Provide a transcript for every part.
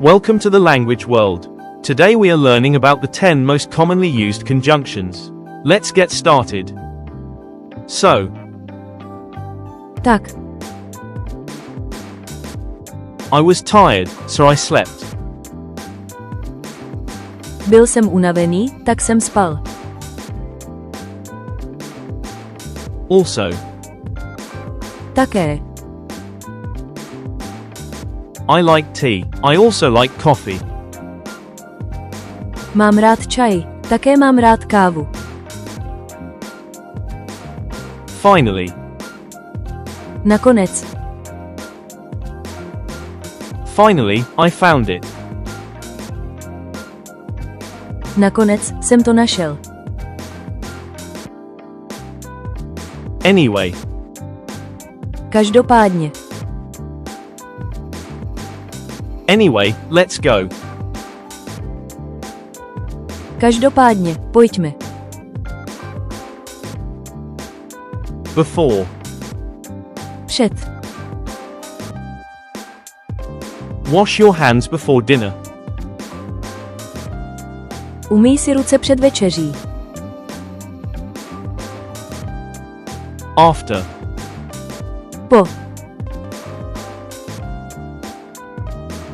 Welcome to the language world. Today we are learning about the 10 most commonly used conjunctions. Let's get started. So, Tak, I was tired, so I slept. byl jsem unavený, tak jsem spal. Also, Také. I like tea. I also like coffee. Mám rád čaj, také mám rád kávu. Finally, Nakonec, I found it. nakonec jsem to našel. Anyway, Každopádně. let's go. Každopádně, pojďme. Before, Před. wash your hands before dinner. Umyj si ruce před večeří. After, Po.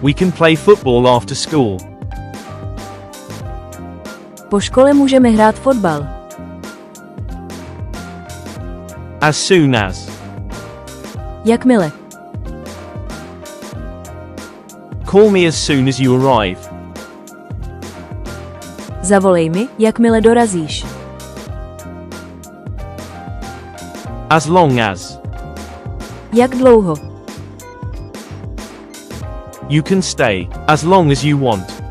we can play football after school. Po škole můžeme hrát fotbal. As soon as, Jakmile. call me as soon as you arrive. Zavolej mi, jakmile dorazíš. As long as, Jak dlouho? you can stay, as long as you want.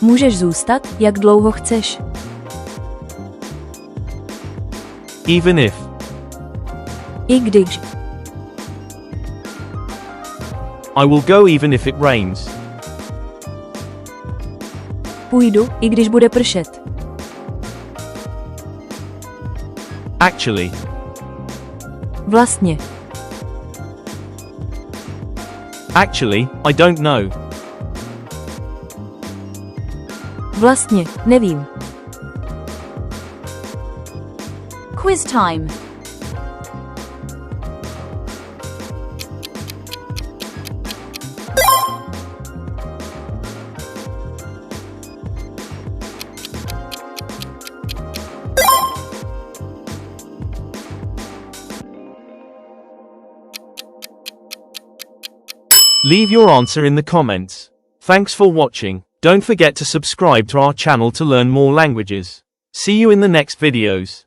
Můžeš zůstat, jak dlouho chceš. Even if, I když. I will go even if it rains. Půjdu, i když bude pršet. Actually, Vlastně. I don't know. Vlastně, nevím. Quiz time. Leave your answer in the comments. Thanks for watching. Don't forget to subscribe to our channel to learn more languages. See you in the next videos.